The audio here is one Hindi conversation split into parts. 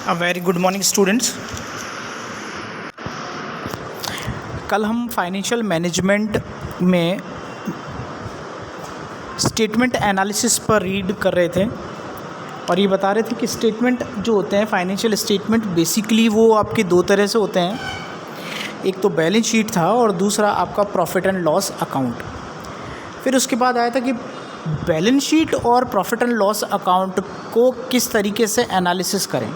A very good morning students. कल हम फाइनेंशियल मैनेजमेंट में स्टेटमेंट एनालिसिस पर रीड कर रहे थे और ये बता रहे थे कि स्टेटमेंट जो होते हैं फाइनेंशियल स्टेटमेंट बेसिकली वो आपके दो तरह से होते हैं। एक तो बैलेंस शीट था और दूसरा आपका प्रॉफिट एंड लॉस अकाउंट। फिर उसके बाद आया था कि बैलेंस शीट और प्रॉफिट एंड लॉस अकाउंट को किस तरीके से एनालिसिस करें।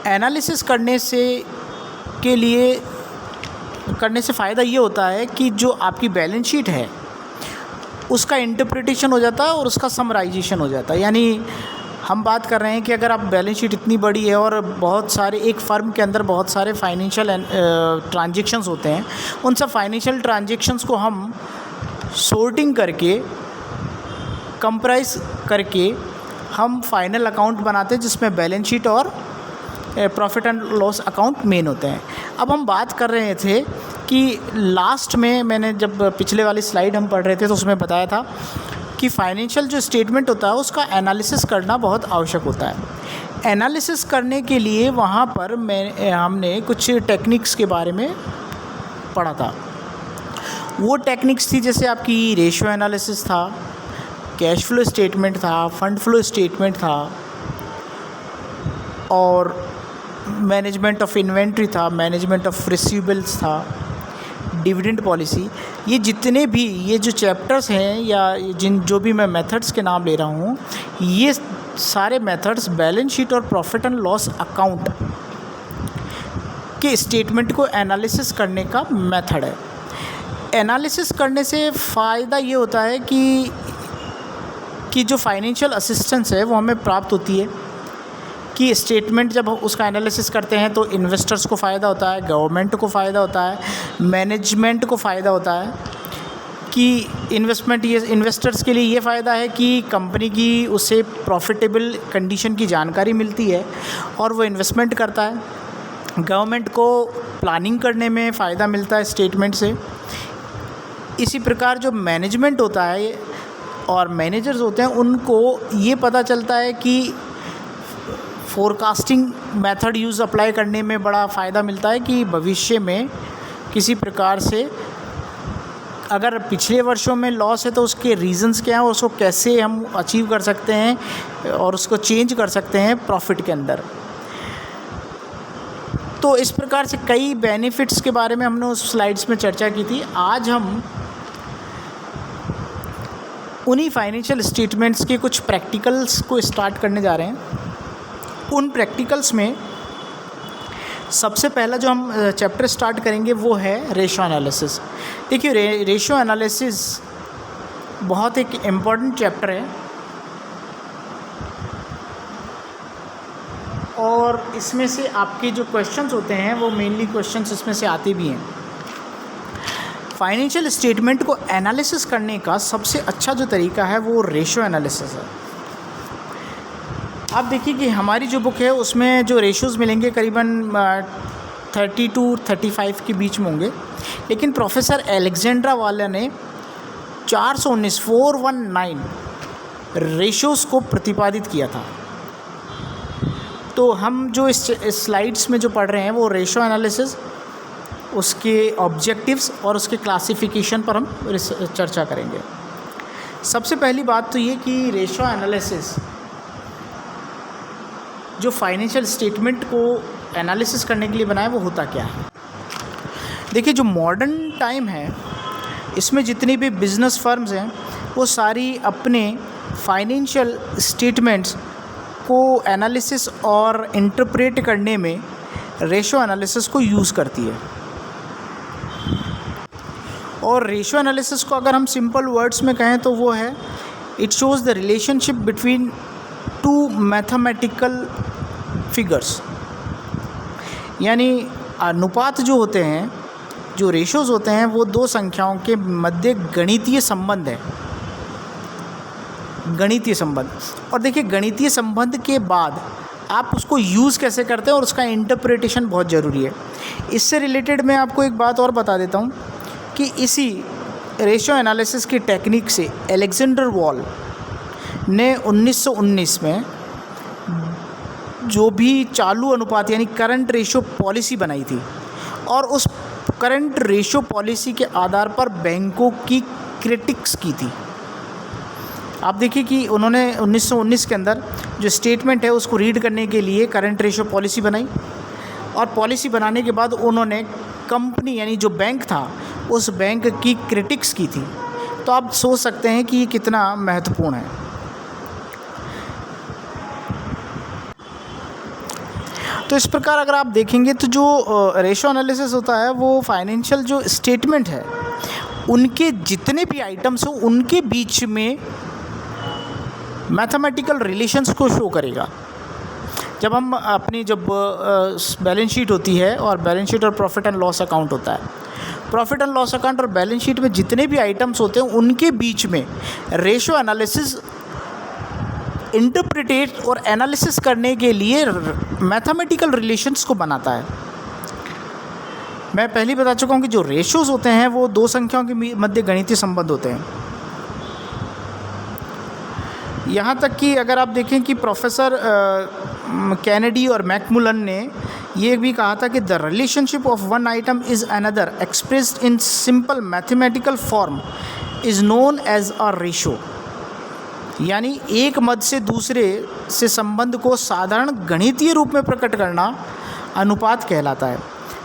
एनालिसिस करने से फ़ायदा ये होता है कि जो आपकी बैलेंस शीट है उसका इंटरप्रिटेशन हो जाता है और उसका समराइजेशन हो जाता है। यानी हम बात कर रहे हैं कि अगर आप बैलेंस शीट इतनी बड़ी है और बहुत सारे एक फ़र्म के अंदर बहुत सारे फाइनेंशियल ट्रांजेक्शन्स होते हैं, उन सब फाइनेंशियल ट्रांजेक्शन्स को हम सॉर्टिंग करके कंप्राइज करके हम फाइनल अकाउंट बनाते हैं जिसमें बैलेंस शीट और profit and loss account main होते हैं। अब हम बात कर रहे थे कि लास्ट में मैंने जब पिछले वाली स्लाइड हम पढ़ रहे थे तो उसमें बताया था कि फाइनेंशियल जो स्टेटमेंट होता है उसका एनालिसिस करना बहुत आवश्यक होता है। एनालिसिस करने के लिए वहाँ पर हमने कुछ टेक्निक्स के बारे में पढ़ा था। वो टेक्निक्स थी जैसे आपकी रेशियो एनालिसिस था, कैश फ्लो स्टेटमेंट था, फंड फ्लो स्टेटमेंट था और मैनेजमेंट ऑफ इन्वेंट्री था, मैनेजमेंट ऑफ रिसीवेबल्स था, डिविडेंड पॉलिसी। ये जितने भी ये जो चैप्टर्स हैं या जो भी मैं मेथड्स के नाम ले रहा हूँ, ये सारे मेथड्स बैलेंस शीट और प्रॉफिट एंड लॉस अकाउंट के स्टेटमेंट को एनालिसिस करने का मेथड है। एनालिसिस करने से फ़ायदा ये होता है कि जो फाइनेंशियल असिस्टेंस है वो हमें प्राप्त होती है कि स्टेटमेंट जब उसका एनालिसिस करते हैं तो इन्वेस्टर्स को फ़ायदा होता है, गवर्नमेंट को फ़ायदा होता है, मैनेजमेंट को फ़ायदा होता है कि इन्वेस्टर्स के लिए ये फ़ायदा है कि कंपनी की उसे प्रॉफिटेबल कंडीशन की जानकारी मिलती है और वो इन्वेस्टमेंट करता है। गवर्नमेंट को प्लानिंग करने में फ़ायदा मिलता है स्टेटमेंट से। इसी प्रकार जो मैनेजमेंट होता है और मैनेजर्स होते हैं उनको ये पता चलता है कि फोरकास्टिंग मेथड यूज़ अप्लाई करने में बड़ा फ़ायदा मिलता है कि भविष्य में किसी प्रकार से अगर पिछले वर्षों में लॉस है तो उसके रीज़न्स क्या हैं और उसको कैसे हम अचीव कर सकते हैं और उसको चेंज कर सकते हैं प्रॉफिट के अंदर। तो इस प्रकार से कई बेनिफिट्स के बारे में हमने उस स्लाइड्स में चर्चा की थी। आज हम उन्हीं फाइनेंशियल स्टेटमेंट्स के कुछ प्रैक्टिकल्स को स्टार्ट करने जा रहे हैं। उन प्रैक्टिकल्स में सबसे पहला जो हम चैप्टर स्टार्ट करेंगे वो है रेशियो एनालिसिस। देखिए रेशियो एनालिसिस बहुत एक इम्पॉर्टेंट चैप्टर है और इसमें से आपके जो क्वेश्चंस होते हैं वो मेनली क्वेश्चंस इसमें से आते भी हैं। फाइनेंशियल स्टेटमेंट को एनालिसिस करने का सबसे अच्छा जो तरीका है वो रेशियो एनालिसिस है। आप देखिए कि हमारी जो बुक है उसमें जो रेशियोज़ मिलेंगे करीबन 30 to 35 के बीच में होंगे, लेकिन प्रोफेसर एलेक्जेंड्रा वाला ने 419 रेशियोज़ को प्रतिपादित किया था। तो हम जो इस स्लाइड्स में जो पढ़ रहे हैं वो रेशियो एनालिसिस, उसके ऑब्जेक्टिव्स और उसके क्लासिफिकेशन पर हम चर्चा करेंगे। सबसे पहली बात तो ये कि रेशियो एनालिसिस जो फाइनेंशियल स्टेटमेंट को एनालिसिस करने के लिए बनाया वो होता क्या है। देखिए जो मॉडर्न टाइम है इसमें जितनी भी बिज़नेस फर्म्स हैं वो सारी अपने फाइनेंशियल स्टेटमेंट्स को एनालिसिस और इंटरप्रेट करने में रेशियो एनालिसिस को यूज़ करती है। और रेशियो एनालिसिस को अगर हम सिंपल वर्ड्स में कहें तो वो है it shows the relationship between two mathematical figures. यानी अनुपात जो होते हैं, जो रेशियोज़ होते हैं वो दो संख्याओं के मध्य गणितीय संबंध है, गणितीय संबंध। और देखिए गणितीय संबंध के बाद आप उसको यूज़ कैसे करते हैं और उसका इंटरप्रिटेशन बहुत ज़रूरी है। इससे रिलेटेड मैं आपको एक बात और बता देता हूँ कि इसी रेशियो एनालिसिस की टेक्निक से अलेक्जेंडर वॉल ने 1919 में जो भी चालू अनुपात यानी करंट रेशियो पॉलिसी बनाई थी और उस करंट रेशियो पॉलिसी के आधार पर बैंकों की क्रिटिक्स की थी। आप देखिए कि उन्होंने 1919 के अंदर जो स्टेटमेंट है उसको रीड करने के लिए करंट रेशियो पॉलिसी बनाई और पॉलिसी बनाने के बाद उन्होंने कंपनी यानी जो बैंक था उस बैंक की क्रिटिक्स की थी। तो आप सोच सकते हैं कि ये कितना महत्वपूर्ण है। तो इस प्रकार अगर आप देखेंगे तो जो रेशियो एनालिसिस होता है वो फाइनेंशियल जो स्टेटमेंट है उनके जितने भी आइटम्स हो उनके बीच में मैथमेटिकल रिलेशंस को शो करेगा। जब हम अपनी बैलेंस शीट होती है और बैलेंस शीट और प्रॉफिट एंड लॉस अकाउंट होता है, प्रॉफिट एंड लॉस अकाउंट और बैलेंस शीट में जितने भी आइटम्स होते हैं उनके बीच में रेशियो एनालिसिस इंटरप्रिटेट और एनालिसिस करने के लिए मैथमेटिकल रिलेशंस को बनाता है। मैं पहले बता चुका हूँ कि जो रेशियोज़ होते हैं वो दो संख्याओं के मध्य गणितीय संबंध होते हैं। यहाँ तक कि अगर आप देखें कि प्रोफेसर कैनेडी और मैकमुलन ने ये भी कहा था कि the relationship of one item is another expressed in simple mathematical form is known as a ratio. यानी एक मद से दूसरे से संबंध को साधारण गणितीय रूप में प्रकट करना अनुपात कहलाता है।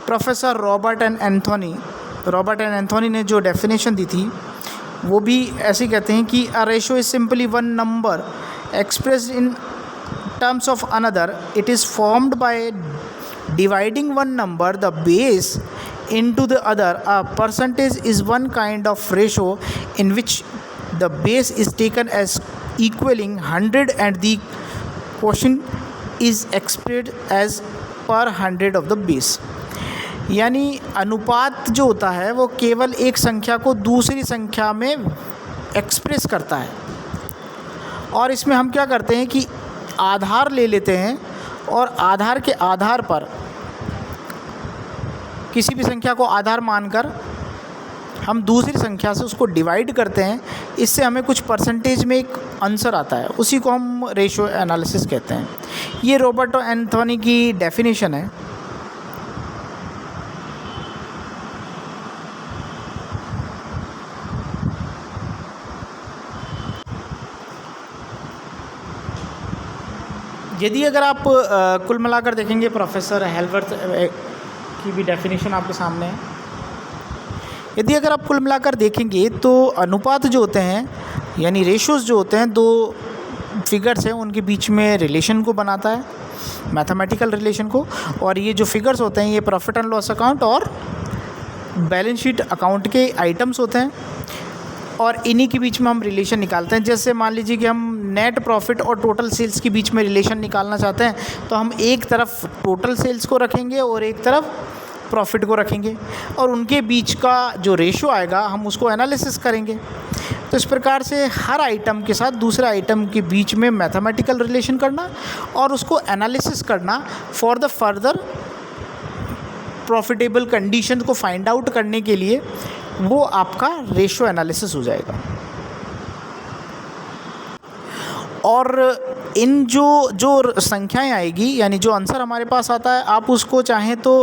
प्रोफेसर रॉबर्ट एंड एंथोनी ने जो डेफिनेशन दी थी वो भी ऐसे कहते हैं कि a ratio is simply one number expressed in terms of another. It is formed by dividing one number the base into the other. A percentage is one kind of ratio in which the base is taken as equaling 100 and the quotient is expressed as per 100 of the base. यानी अनुपात जो होता है वो केवल एक संख्या को दूसरी संख्या में एक्सप्रेस करता है और इसमें हम क्या करते हैं कि आधार ले लेते हैं और आधार के आधार पर किसी भी संख्या को आधार मानकर हम दूसरी संख्या से उसको डिवाइड करते हैं। इससे हमें कुछ परसेंटेज में एक आंसर आता है, उसी को हम रेशियो एनालिसिस कहते हैं। ये रॉबर्ट एंथोनी की डेफिनेशन है। यदि अगर आप कुल मिलाकर देखेंगे प्रोफेसर हेल्बर्ट की भी डेफिनेशन आपके सामने है। यदि अगर आप कुल मिलाकर देखेंगे तो अनुपात जो होते हैं यानी रेशियोज़ जो होते हैं दो फिगर्स हैं उनके बीच में रिलेशन को बनाता है, मैथमेटिकल रिलेशन को। और ये जो फिगर्स होते हैं ये प्रॉफिट एंड लॉस अकाउंट और बैलेंस शीट अकाउंट के आइटम्स होते हैं और इन्हीं के बीच में हम रिलेशन निकालते हैं। जैसे मान लीजिए कि हम नेट प्रॉफिट और टोटल सेल्स के बीच में रिलेशन निकालना चाहते हैं तो हम एक तरफ टोटल सेल्स को रखेंगे और एक तरफ प्रॉफिट को रखेंगे और उनके बीच का जो रेशियो आएगा हम उसको एनालिसिस करेंगे। तो इस प्रकार से हर आइटम के साथ दूसरे आइटम के बीच में मैथमेटिकल रिलेशन करना और उसको एनालिसिस करना for the further profitable condition को फाइंड आउट करने के लिए वो आपका रेशियो एनालिसिस हो जाएगा। और इन जो संख्याएं आएगी यानी जो आंसर हमारे पास आता है आप उसको चाहें तो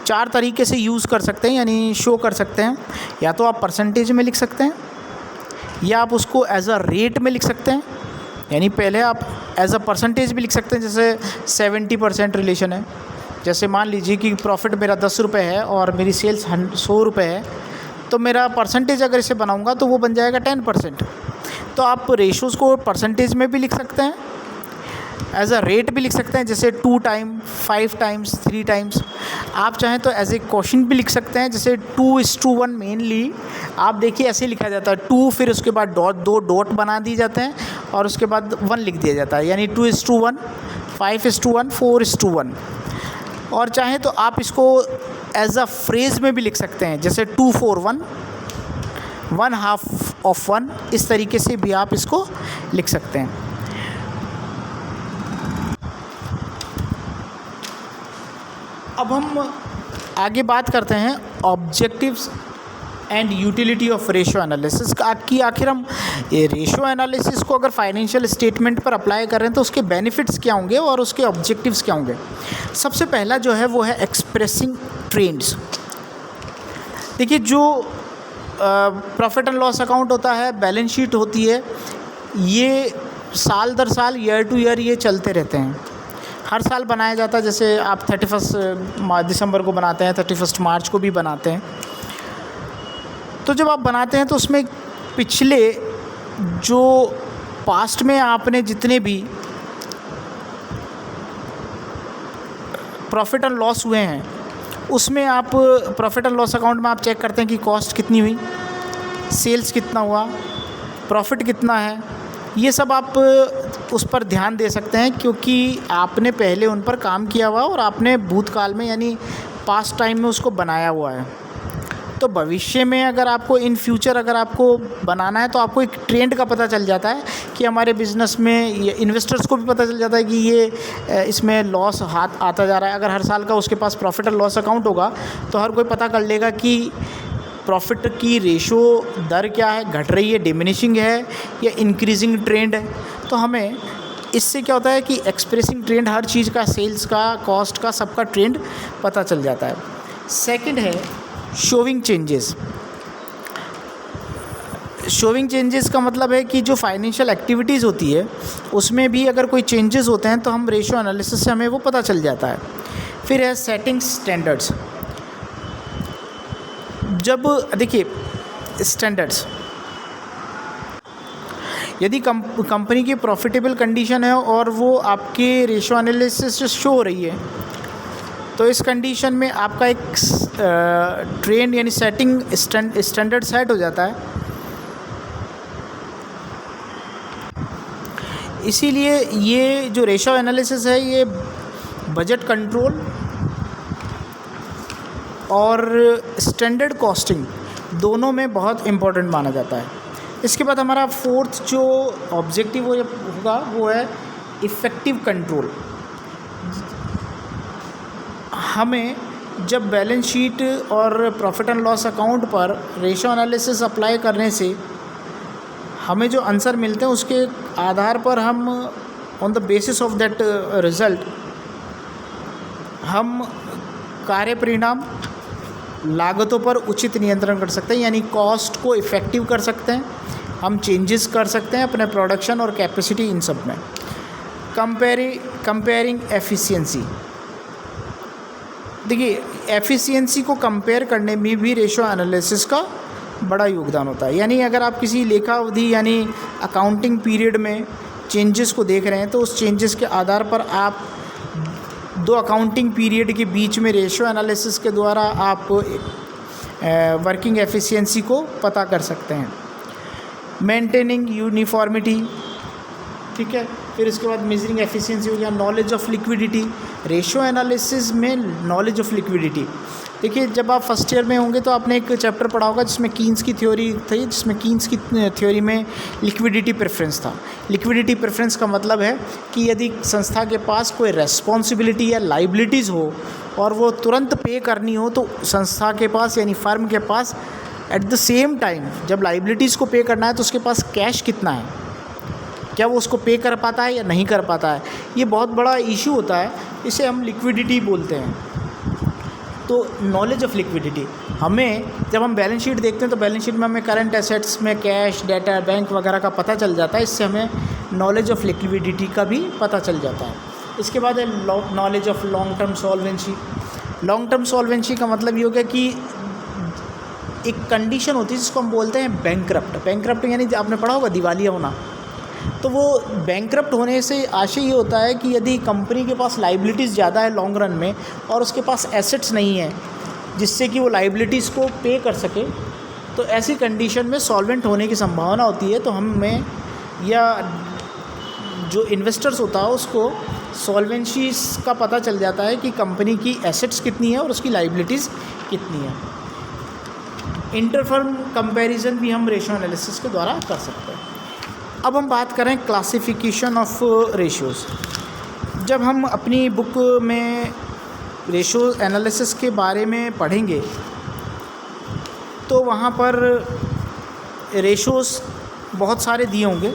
चार तरीके से यूज़ कर सकते हैं यानी शो कर सकते हैं। या तो आप परसेंटेज में लिख सकते हैं या आप उसको एज अ रेट में लिख सकते हैं, यानी पहले आप एज अ परसेंटेज भी लिख सकते हैं। जैसे 70% रिलेशन है। जैसे मान लीजिए कि प्रॉफिट मेरा 10 रुपये है और मेरी सेल्स 100 रुपये है तो मेरा परसेंटेज अगर इसे बनाऊंगा तो वो बन जाएगा 10%। तो आप रेशोज़ को परसेंटेज में भी लिख सकते हैं, एज अ रेट भी लिख सकते हैं जैसे 2 टाइम 5 टाइम्स 3 टाइम्स। आप चाहें तो एज ए क्वेश्चन भी लिख सकते हैं जैसे 2:1। मेनली आप देखिए ऐसे लिखा जाता है 2 फिर उसके बाद दो डॉट बना दिए जाते हैं और उसके बाद 1 लिख दिया जाता है, यानी 2:1 5:1 4:1। और चाहें तो आप इसको एज अ फ्रेज़ में भी लिख सकते हैं जैसे 2:4 1/2 of 1। इस तरीके से भी आप इसको लिख सकते हैं। अब हम आगे बात करते हैं objectives and utility of ratio analysis की आखिर हम ये रेशियो एनालिसिस को अगर फाइनेंशियल स्टेटमेंट पर अप्लाई कर रहे हैं तो उसके बेनिफिट्स क्या होंगे और उसके ऑब्जेक्टिव्स क्या होंगे। सबसे पहला जो है वो है एक्सप्रेसिंग ट्रेंड्स। देखिए, जो प्रॉफिट एंड लॉस अकाउंट होता है, बैलेंस शीट होती है, ये साल दर साल, ईयर टू ईयर ये चलते रहते हैं। हर साल बनाया जाता है, जैसे आप 31 दिसंबर को बनाते हैं, 31 मार्च को भी बनाते हैं। तो जब आप बनाते हैं तो उसमें पिछले जो पास्ट में आपने जितने भी प्रॉफिट एंड लॉस हुए हैं उसमें आप प्रॉफिट एंड लॉस अकाउंट में आप चेक करते हैं कि कॉस्ट कितनी हुई, सेल्स कितना हुआ, प्रॉफिट कितना है। ये सब आप उस पर ध्यान दे सकते हैं क्योंकि आपने पहले उन पर काम किया हुआ और आपने भूतकाल में यानी पास्ट टाइम में उसको बनाया हुआ है। तो भविष्य में अगर आपको इन फ्यूचर अगर आपको बनाना है तो आपको एक ट्रेंड का पता चल जाता है कि हमारे बिज़नेस में, ये इन्वेस्टर्स को भी पता चल जाता है कि ये इसमें लॉस हाथ आता जा रहा है। अगर हर साल का उसके पास प्रॉफिट और लॉस अकाउंट होगा तो हर कोई पता कर लेगा कि प्रॉफिट की रेशो दर क्या है, घट रही है, डिमिनिशिंग है या इंक्रीजिंग ट्रेंड है। तो हमें इससे क्या होता है कि एक्सप्रेसिंग ट्रेंड, हर चीज़ का, सेल्स का, कॉस्ट का, सबका ट्रेंड पता चल जाता है। सेकंड है शोविंग चेंजेस। शोविंग चेंजेस का मतलब है कि जो फाइनेंशियल एक्टिविटीज़ होती है उसमें भी अगर कोई चेंजेस होते हैं तो हम रेशियो एनालिसिस से हमें वो पता चल जाता है। फिर है सेटिंग स्टैंडर्ड्स। जब देखिए स्टैंडर्ड्स, यदि कंपनी की प्रॉफिटेबल कंडीशन है और वो आपके रेशियो एनालिसिस से शो हो रही है तो इस कंडीशन में आपका एक ट्रेंड यानी सेटिंग स्टैंडर्ड सेट हो जाता है। इसीलिए ये जो रेशियो एनालिसिस है ये बजट कंट्रोल और स्टैंडर्ड कॉस्टिंग दोनों में बहुत इम्पोर्टेंट माना जाता है। इसके बाद हमारा फोर्थ जो ऑब्जेक्टिव होगा वो है इफ़ेक्टिव कंट्रोल। हमें जब बैलेंस शीट और प्रॉफिट एंड लॉस अकाउंट पर रेशियो एनालिसिस अप्लाई करने से हमें जो आंसर मिलते हैं उसके आधार पर हम on the basis of that result हम कार्य परिणाम, लागतों पर उचित नियंत्रण कर सकते हैं, यानी कॉस्ट को इफ़ेक्टिव कर सकते हैं, हम चेंजेस कर सकते हैं अपने प्रोडक्शन और कैपेसिटी, इन सब में। Comparing efficiency. देखिए, एफिशिएंसी को कंपेयर करने में भी रेशियो एनालिसिस का बड़ा योगदान होता है। यानी अगर आप किसी लेखा अवधि यानी अकाउंटिंग पीरियड में चेंजेस को देख रहे हैं तो उस चेंजेस के आधार पर आप दो अकाउंटिंग पीरियड के बीच में रेशियो एनालिसिस के द्वारा आप वर्किंग एफिशिएंसी को पता कर सकते हैं। मेंटेनिंग यूनिफॉर्मिटी, ठीक है। फिर इसके बाद मेजरिंग एफिशिएंसी हो गया। Knowledge of liquidity, ratio analysis में नॉलेज ऑफ लिक्विडिटी। देखिए, जब आप फर्स्ट ईयर में होंगे तो आपने एक चैप्टर पढ़ा होगा जिसमें कीन्स की थ्योरी थी, जिसमें कीन्स की थ्योरी में लिक्विडिटी प्रेफरेंस था। लिक्विडिटी प्रेफरेंस का मतलब है कि यदि संस्था के पास कोई रेस्पॉन्सिबिलिटी या लाइबिलिटीज़ हो और वो तुरंत पे करनी हो तो संस्था के पास यानी फर्म के पास एट द सेम टाइम जब लाइबिलिटीज़ को पे करना है तो उसके पास कैश कितना है, क्या वो उसको पे कर पाता है या नहीं कर पाता है, ये बहुत बड़ा इशू होता है। इसे हम लिक्विडिटी बोलते हैं। तो नॉलेज ऑफ लिक्विडिटी, हमें जब हम बैलेंस शीट देखते हैं तो बैलेंस शीट में हमें करंट एसेट्स में कैश, डेटा, बैंक वगैरह का पता चल जाता है। इससे हमें नॉलेज ऑफ लिक्विडिटी का भी पता चल जाता है। इसके बाद है knowledge of long term solvency. Long term solvency का मतलब ये हो गया कि एक कंडीशन होती है जिसको हम बोलते हैं बैंकरप्ट। बैंकरप्ट यानी आपने पढ़ा होगा दिवालिया होना। तो वो बैंकरप्ट होने से आशय ये होता है कि यदि कंपनी के पास लाइबिलिटीज़ ज़्यादा है लॉन्ग रन में और उसके पास एसेट्स नहीं है जिससे कि वो लाइबिलिटीज़ को पे कर सके, तो ऐसी कंडीशन में सॉल्वेंट होने की संभावना होती है। तो हमें या जो इन्वेस्टर्स होता है उसको सॉल्वेंसी का पता चल जाता है कि कंपनी की एसेट्स कितनी है और उसकी लाइबिलिटीज़ कितनी है। इंटरफर्म कंपैरिजन भी हम रेशियो एनालिसिस के द्वारा कर सकते हैं। अब हम बात करें क्लासिफिकेशन ऑफ रेशियोज़। जब हम अपनी बुक में रेशियो एनालिसिस के बारे में पढ़ेंगे तो वहाँ पर रेशोज़ बहुत सारे दिए होंगे,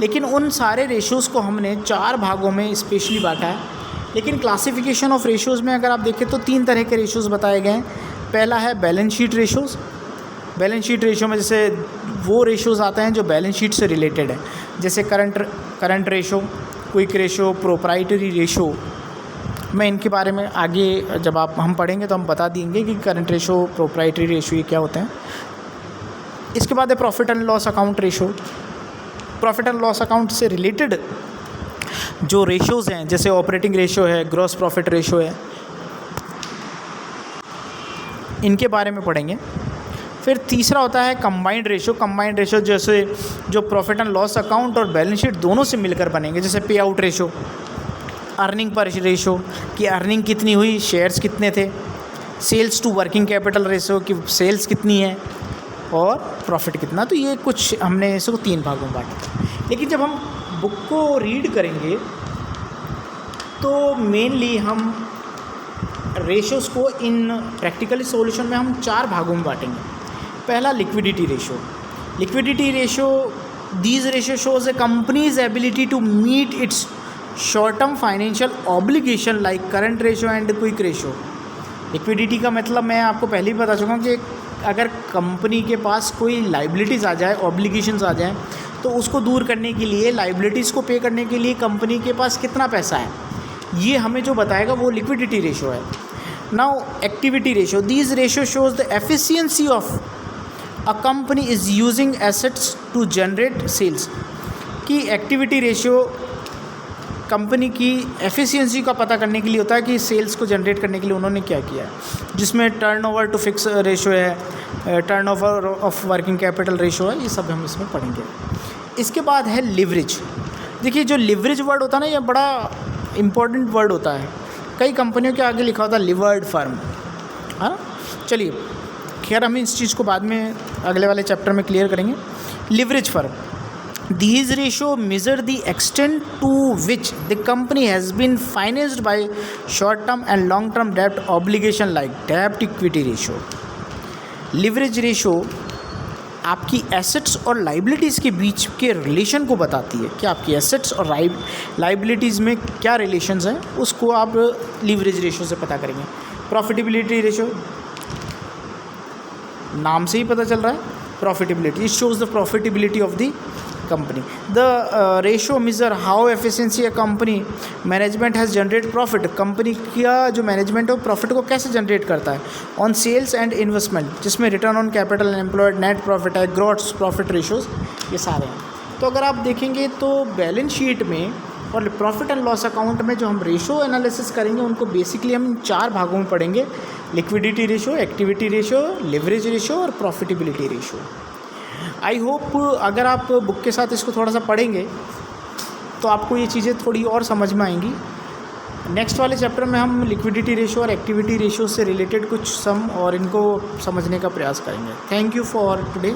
लेकिन उन सारे रेशोज़ को हमने 4 भागों में स्पेशली बांटा है। लेकिन क्लासिफिकेशन ऑफ रेशोज़ में अगर आप देखें तो 3 तरह के रेशोज़ बताए गए हैं। पहला है balance sheet ratios. Balance sheet ratio में जैसे वो रेशोज़ आते हैं जो बैलेंस शीट से रिलेटेड है, जैसे current ratio, quick ratio, proprietary ratio. मैं इनके बारे में आगे जब हम पढ़ेंगे तो हम बता देंगे कि करंट रेशो, प्रोप्राइटरी रेशो ये क्या होते हैं। इसके बाद है profit and loss account ratio. Profit and loss account से रिलेटेड जो रेशोज़ हैं, जैसे ऑपरेटिंग रेशो है, ग्रॉस प्रॉफिट रेशो है, इनके बारे में पढ़ेंगे। फिर तीसरा होता है कंबाइंड रेशो। कंबाइंड रेशो जैसे जो प्रॉफिट एंड लॉस अकाउंट और बैलेंस शीट दोनों से मिलकर बनेंगे, जैसे pay out ratio, earning per ratio कि अर्निंग कितनी हुई, शेयर्स कितने थे, sales to working capital ratio कि सेल्स कितनी है, और प्रॉफिट कितना। तो ये कुछ हमने इसको 3 भागों में बांटा। लेकिन जब हम बुक को रीड करेंगे तो मेनली हम रेशोज़ को इन प्रैक्टिकल सॉल्यूशन में हम 4 भागों में बांटेंगे। पहला liquidity ratio. Liquidity ratio, these ratio shows a company's ability to meet its short term financial obligation like current ratio and quick ratio. Liquidity का मतलब मैं आपको पहले ही बता चुका हूँ कि अगर कंपनी के पास कोई लाइबिलिटीज़ आ जाए, ऑब्लिगेशंस आ जाएँ, तो उसको दूर करने के लिए, लाइबिलिटीज़ को पे करने के लिए कंपनी के पास कितना पैसा है, ये हमें जो बताएगा वो लिक्विडिटी रेशो है। Now activity ratio, these ratio shows the efficiency of a company is using assets to generate sales. कि एक्टिविटी रेशो कंपनी की एफिशिएंसी का पता करने के लिए होता है कि सेल्स को जनरेट करने के लिए उन्होंने क्या किया है, जिसमें टर्नओवर टू फिक्स रेशो है, turnover of working capital ratio है, ये सब हम इसमें पढ़ेंगे। इसके बाद है लिवरेज। देखिए जो लिवरेज वर्ड होता है ना, ये बड़ा इम्पॉर्टेंट वर्ड होता है। कई कंपनियों के आगे लिखा होता है लिवर्ड फर्म, है ना। चलिए खैर हम इस चीज़ को बाद में अगले वाले चैप्टर में क्लियर करेंगे। Leverage firm, these ratio measure the extent to which the company has been financed by short term and long term debt obligation like debt equity ratio. Leverage ratio आपकी एसेट्स और लाइबिलिटीज़ के बीच के रिलेशन को बताती है कि आपकी एसेट्स और लाइबिलिटीज़ में क्या रिलेशंस हैं, उसको आप लीवरेज रेशियो से पता करेंगे। प्रॉफिटेबिलिटी रेशियो, नाम से ही पता चल रहा है, profitability, it shows the profitability of the company. The ratio major how efficiency a company management has generate profit. Company का जो मैनेजमेंट है वो प्रॉफिट को कैसे जनरेट करता है ऑन सेल्स एंड इन्वेस्टमेंट, जिसमें return on capital employed, net profit है, ग्रॉस प्रॉफिट रेशोज़, ये सारे हैं। तो अगर आप देखेंगे तो बैलेंस शीट में और प्रॉफिट एंड लॉस अकाउंट में जो हम रेशो एनालिसिस करेंगे उनको बेसिकली हम 4 भागों में पढ़ेंगे। Liquidity ratio, activity ratio, leverage ratio और प्रॉफिटेबिलिटी रेशो। आई होप अगर आप बुक के साथ इसको थोड़ा सा पढ़ेंगे तो आपको ये चीज़ें थोड़ी और समझ में आएंगी। नेक्स्ट वाले चैप्टर में हम लिक्विडिटी रेशो और एक्टिविटी रेशो से रिलेटेड कुछ सम और इनको समझने का प्रयास करेंगे। Thank you for today.